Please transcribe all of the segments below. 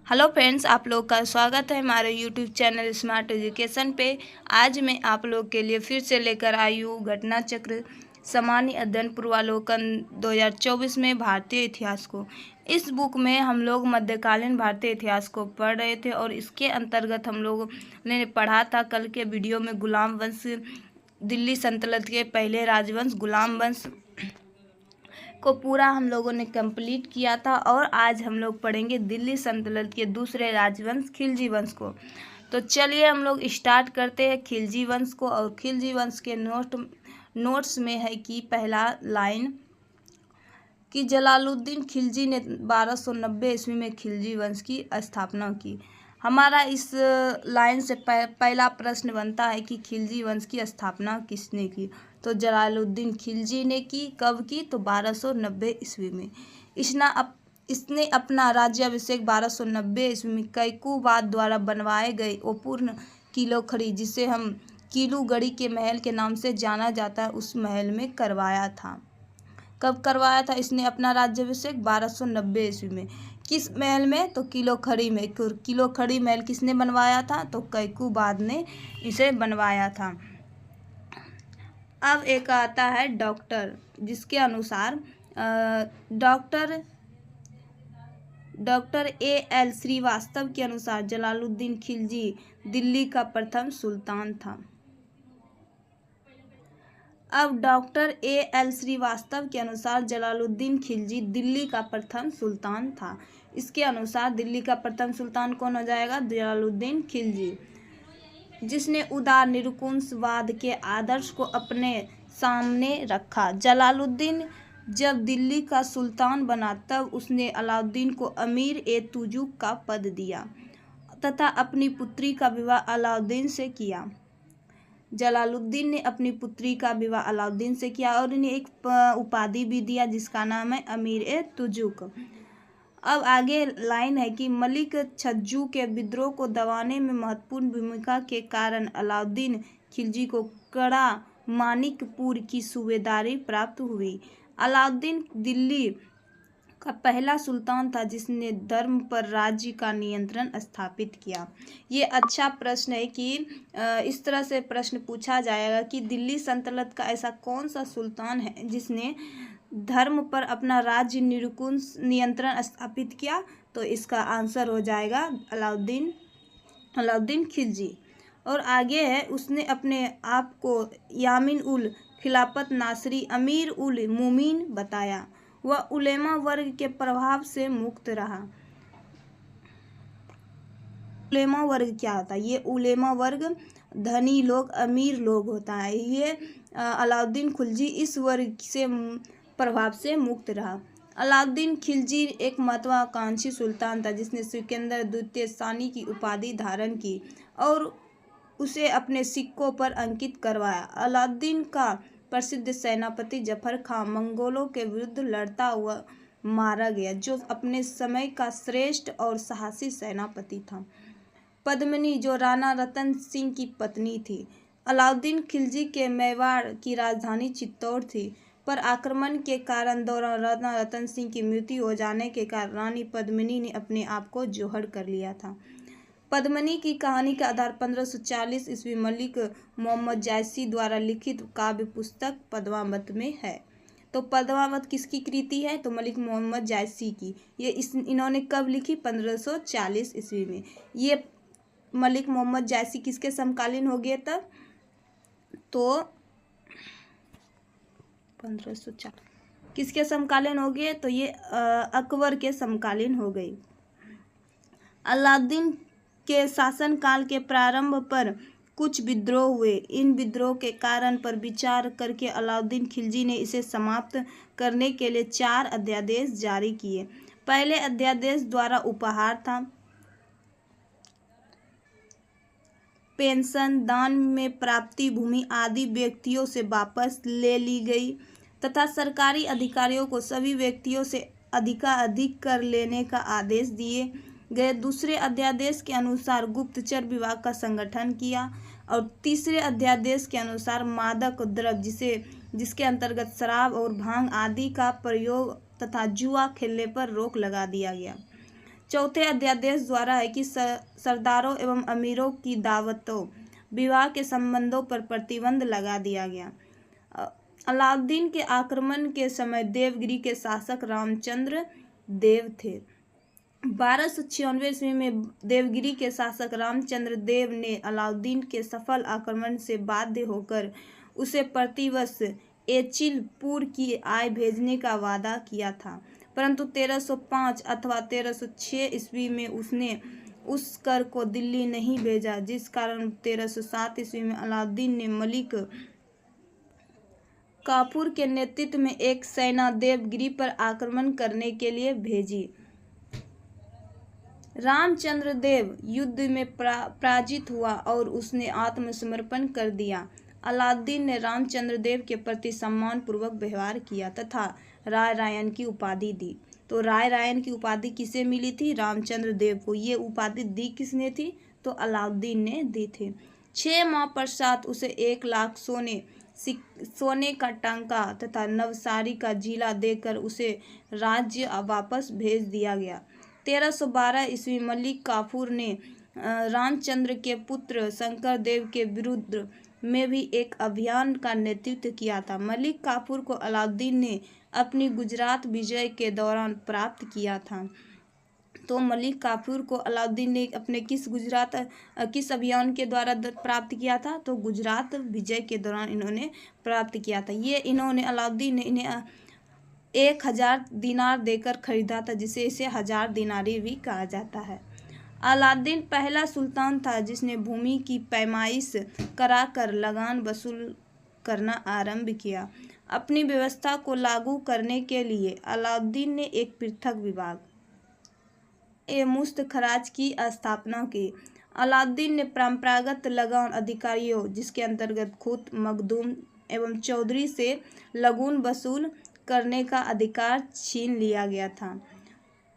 Hello friends, आप लोग का स्वागत है हमारे यूट्यूब चैनल स्मार्ट एजुकेशन पे। आज मैं आप लोग के लिए फिर से लेकर आई हूँ घटना चक्र सामान्य अध्ययन पूर्वावलोकन 2024 में भारतीय इतिहास को। इस बुक में हम लोग मध्यकालीन भारतीय इतिहास को पढ़ रहे थे और इसके अंतर्गत हम लोगों ने पढ़ा था कल के वीडियो में गुलाम वंश, दिल्ली सल्तनत के पहले राजवंश गुलाम वंश को पूरा हम लोगों ने कंप्लीट किया था। और आज हम लोग पढ़ेंगे दिल्ली सल्तनत के दूसरे राजवंश खिलजी वंश को। तो चलिए हम लोग स्टार्ट करते हैं खिलजी वंश को। और खिलजी वंश के नोट्स में है कि पहला लाइन कि जलालुद्दीन खिलजी ने 1290 ईस्वी में खिलजी वंश की स्थापना की। हमारा इस लाइन से पहला प्रश्न बनता है कि खिलजी वंश की स्थापना किसने की। तो जलालुद्दीन खिलजी ने की। कब की? तो 1290 ईस्वी में। इसने अपना राज्याभिषेक 1290 ईस्वी में कैकूबाद द्वारा बनवाए गए अपूर्ण किलो खड़ी, जिसे हम कीलूगढ़ी के महल के नाम से जाना जाता है, उस महल में करवाया था। कब करवाया था इसने अपना राज्याभिषेक? 1290 ईस्वी में। किस महल में? तो किलो खड़ी में। किलो खड़ी महल किसने बनवाया था? तो कैकूबाद ने इसे बनवाया था। अब एक आता है डॉक्टर, जिसके अनुसार डॉक्टर A.L. श्रीवास्तव के अनुसार जलालुद्दीन खिलजी दिल्ली का प्रथम सुल्तान था। अब डॉक्टर A.L. श्रीवास्तव के अनुसार जलालुद्दीन खिलजी दिल्ली का प्रथम सुल्तान था। इसके अनुसार दिल्ली का प्रथम सुल्तान कौन हो जाएगा? जलालुद्दीन खिलजी, जिसने उदार निरंकुशवाद के आदर्श को अपने सामने रखा। जलालुद्दीन जब दिल्ली का सुल्तान बना तब उसने अलाउद्दीन को अमीर-ए-तुजूक का पद दिया तथा अपनी पुत्री का विवाह अलाउद्दीन से किया। जलालुद्दीन ने अपनी पुत्री का विवाह अलाउद्दीन से किया और इन्हें एक उपाधि भी दिया जिसका नाम है अमीर-ए-तुजूक। अब आगे लाइन है कि मलिक छज्जू के विद्रोह को दबाने में महत्वपूर्ण भूमिका के कारण अलाउद्दीन खिलजी को कड़ा मानिकपुर की सूबेदारी प्राप्त हुई। अलाउद्दीन दिल्ली का पहला सुल्तान था जिसने धर्म पर राज्य का नियंत्रण स्थापित किया। ये अच्छा प्रश्न है कि इस तरह से प्रश्न पूछा जाएगा कि दिल्ली सल्तनत का ऐसा कौन सा सुल्तान है जिसने धर्म पर अपना राज्य नियंत्रण स्थापित किया। तो इसका आंसर हो जाएगा अलाउद्दीन खिलजी। और आगे है, उसने अपने आप को यामीन उल खिलाफत नासरी अमीर उल मोमिन बताया। वह उलेमा वर्ग के प्रभाव से मुक्त रहा। उलेमा वर्ग क्या होता है? ये उलेमा वर्ग धनी लोग, अमीर लोग होता है। ये अलाउद्दीन खिलजी इस वर्ग से प्रभाव से मुक्त रहा। अलाउद्दीन खिलजी एक महत्वाकांक्षी सुल्तान था जिसने सिकंदर द्वितीय सानी की उपाधि धारण की और उसे अपने सिक्कों पर अंकित करवाया। अलाउद्दीन का प्रसिद्ध सेनापति जफर खां मंगोलों के विरुद्ध लड़ता हुआ मारा गया, जो अपने समय का श्रेष्ठ और साहसी सेनापति था। पद्मिनी, जो राणा रतन सिंह की पत्नी थी। अलाउद्दीन खिलजी के मेवाड़ की राजधानी चित्तौड़ थी, पर आक्रमण के कारण दौरान राणा रतन सिंह की मृत्यु हो जाने के कारण रानी पद्मिनी ने अपने आप को जोहर कर लिया था। पद्मिनी की कहानी का आधार 1540 ईस्वी मलिक मोहम्मद जायसी द्वारा लिखित काव्य पुस्तक पद्मावत में है। तो पद्मावत किसकी कृति है? तो मलिक मोहम्मद जायसी की। इन्होंने कब लिखी? 1540 ईस्वी में। ये मलिक मोहम्मद जायसी किसके समकालीन हो गए तब? तो 1540 किसके समकालीन हो गए? तो ये अकबर के समकालीन हो गई। अलाउद्दीन के शासनकाल के प्रारंभ पर कुछ विद्रोह हुए। इन विद्रोह के कारण पर विचार करके अलाउद्दीन खिलजी ने इसे समाप्त करने के लिए 4 अध्यादेश जारी किए। पहले अध्यादेश द्वारा उपहार था, पेंशन, दान में प्राप्ति भूमि आदि व्यक्तियों से वापस ले ली गई तथा सरकारी अधिकारियों को सभी व्यक्तियों से अधिकाधिक कर लेने का आदेश दिए गए। दूसरे अध्यादेश के अनुसार गुप्तचर विभाग का संगठन किया और तीसरे अध्यादेश के अनुसार मादक द्रव्य जिसके अंतर्गत शराब और भांग आदि का प्रयोग तथा जुआ खेलने पर रोक लगा दिया गया। चौथे अध्यादेश द्वारा है कि सरदारों एवं अमीरों की दावतों, विवाह के संबंधों पर प्रतिबंध लगा दिया गया। अलाउद्दीन के आक्रमण के समय देवगिरी के शासक रामचंद्र देव थे। 1296 ईस्वी में देवगिरी के शासक रामचंद्र देव ने अलाउद्दीन के सफल आक्रमण से बाध्य होकर उसे प्रतिवर्ष एचिलपुर की आय भेजने का वादा किया था, परंतु 1305 अथवा 1306 ईस्वी में उसने उस कर को दिल्ली नहीं भेजा, जिस कारण 1307 ईस्वी में अलाउद्दीन ने मलिक काफूर के नेतृत्व में एक सेना देवगिरी पर आक्रमण करने के लिए भेजी। रामचंद्र देव युद्ध में पराजित हुआ और उसने आत्मसमर्पण कर दिया। अलाउद्दीन ने रामचंद्र देव के प्रति सम्मान पूर्वक व्यवहार किया तथा राय रायन की उपाधि दी। तो राय रायन की उपाधि किसे मिली थी? रामचंद्र देव को। ये उपाधि दी किसने थी? तो अलाउद्दीन ने दी थी। 6 माह पश्चात उसे 1 लाख सोने का टांका तथा नवसारी का जिला देकर उसे राज्य वापस भेज दिया गया। 1312 ईस्वी मलिक काफूर ने रामचंद्र के पुत्र शंकर देव के विरुद्ध में भी एक अभियान का नेतृत्व किया था। मलिक काफूर को अलाउद्दीन ने अपनी गुजरात विजय के दौरान प्राप्त किया था। तो मलिक काफूर को अलाउद्दीन ने अपने किस अभियान के द्वारा प्राप्त किया था? तो गुजरात विजय के दौरान इन्होंने प्राप्त किया था। ये अलाउद्दीन ने इन्हें 1000 दिनार देकर खरीदा था, जिसे इसे 1000 दिनारी भी कहा जाता है। अलाउद्दीन पहला सुल्तान था जिसने भूमि की पैमाइश कराकर लगान वसूल करना आरंभ किया। अपनी व्यवस्था को लागू करने के लिए अलाउद्दीन ने एक पृथक विभाग मुस्त खराज की स्थापना की। अलाउद्दीन ने परंपरागत लगान अधिकारियों, जिसके अंतर्गत खूत, मखदूम एवं चौधरी से लगून वसूल करने का अधिकार छीन लिया गया था।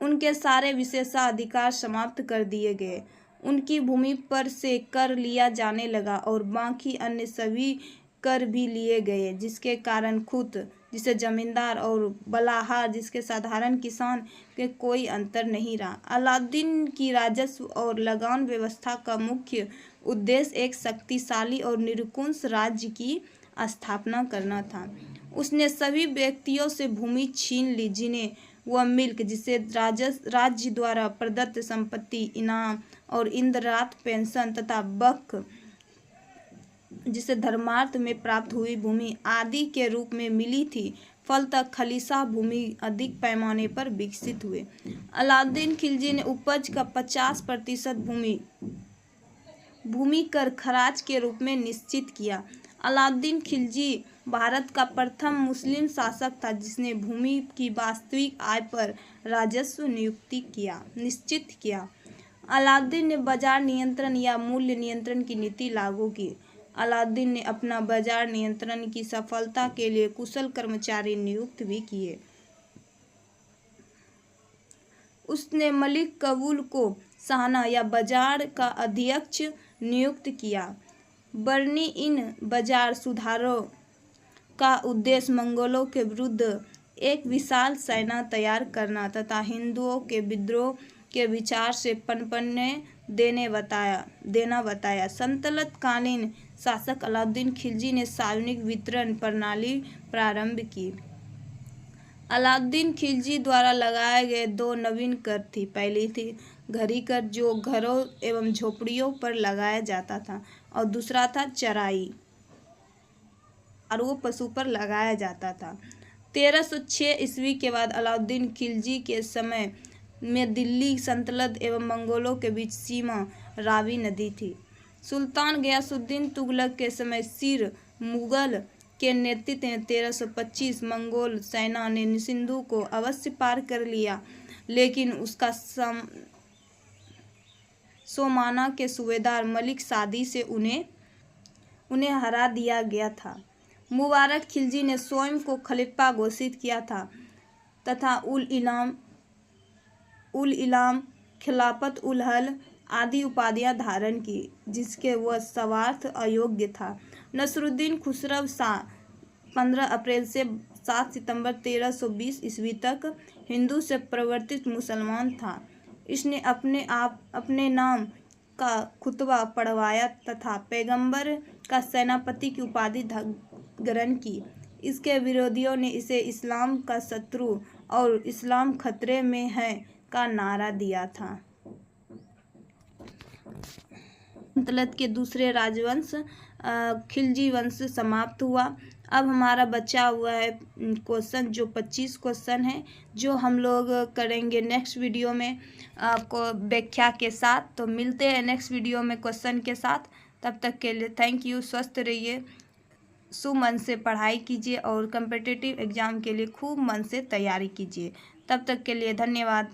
उनके सारे विशेषाधिकार समाप्त कर दिए गए। उनकी भूमि पर से कर लिया जाने लगा और बाकी अन्य सभी कर भी लिए गए, जिसके कारण खूत, जिसे जमींदार, और बलाहार, जिसके साधारण किसान के कोई अंतर नहीं रहा। अलाउद्दीन की राजस्व और लगान व्यवस्था का मुख्य उद्देश्य एक शक्तिशाली और निरंकुश राज्य की स्थापना करना था। उसने सभी व्यक्तियों से भूमि छीन ली जिन्हें वह मिल्क, जिसे राज्य द्वारा प्रदत्त संपत्ति, इनाम और इंद्रात पेंशन तथा बख, जिसे धर्मार्थ में प्राप्त हुई भूमि आदि के रूप में मिली थी। फलतः खलीसा भूमि अधिक पैमाने पर विकसित हुए। अलाउद्दीन खिलजी ने उपज का 50% भूमि कर खराज के रूप में निश्चित किया। अलाउद्दीन खिलजी भारत का प्रथम मुस्लिम शासक था जिसने भूमि की वास्तविक आय पर राजस्व निश्चित किया। अलाउद्दीन ने बाजार नियंत्रण या मूल्य नियंत्रण की नीति लागू की। अलाउद्दीन ने अपना बाजार नियंत्रण की सफलता के लिए कुशल कर्मचारी नियुक्त भी किए। उसने मलिक कबूल को शाहना या बाजार का अध्यक्ष नियुक्त किया। बरनी इन बाजार सुधारों का उद्देश्य मंगोलों के विरुद्ध एक विशाल सेना तैयार करना तथा हिंदुओं के विद्रोह के विचार से पनपने देना बताया। सल्तनत कालीन शासक अलाउद्दीन खिलजी ने सार्वजनिक वितरण प्रणाली प्रारंभ की। अलाउद्दीन खिलजी द्वारा लगाए गए 2 नवीन कर थी। पहली थी घरी कर, जो घरों एवं झोपड़ियों पर लगाया जाता था, और दूसरा था चराई, और वो पशु पर लगाया जाता था। 1306 ईस्वी के बाद अलाउद्दीन खिलजी के समय में दिल्ली सल्तनत एवं मंगोलों के बीच सीमा रावी नदी थी। सुल्तान गयासुद्दीन तुगलक के समय सिर मुगल के नेतृत्व में 1325 मंगोल सेना ने सिंधु को अवश्य पार कर लिया, लेकिन उसका सोमाना के सूबेदार मलिक सादी से उन्हें हरा दिया गया था। मुबारक खिलजी ने स्वयं को खलीफा घोषित किया था तथा उल इलाम, खिलाफत उल हल आदि उपाधियां धारण की, जिसके वह सर्वार्थ अयोग्य था। नसरुद्दीन खुसरव शाह 15 अप्रैल से 7 सितंबर 1320 ईस्वी तक हिंदू से परिवर्तित मुसलमान था। इसने अपने नाम का खुतबा पढ़वाया तथा पैगंबर का सेनापति की उपाधि ग्रहण की। इसके विरोधियों ने इसे इस्लाम का शत्रु और इस्लाम खतरे में है का नारा दिया था। सल्तनत के दूसरे राजवंश खिलजी वंश समाप्त हुआ। अब हमारा बचा हुआ है क्वेश्चन, जो 25 क्वेश्चन है, जो हम लोग करेंगे नेक्स्ट वीडियो में आपको व्याख्या के साथ। तो मिलते हैं नेक्स्ट वीडियो में क्वेश्चन के साथ। तब तक के लिए थैंक यू। स्वस्थ रहिए, सुमन से पढ़ाई कीजिए और कम्पिटिटिव एग्ज़ाम के लिए खूब मन से तैयारी कीजिए। तब तक के लिए धन्यवाद।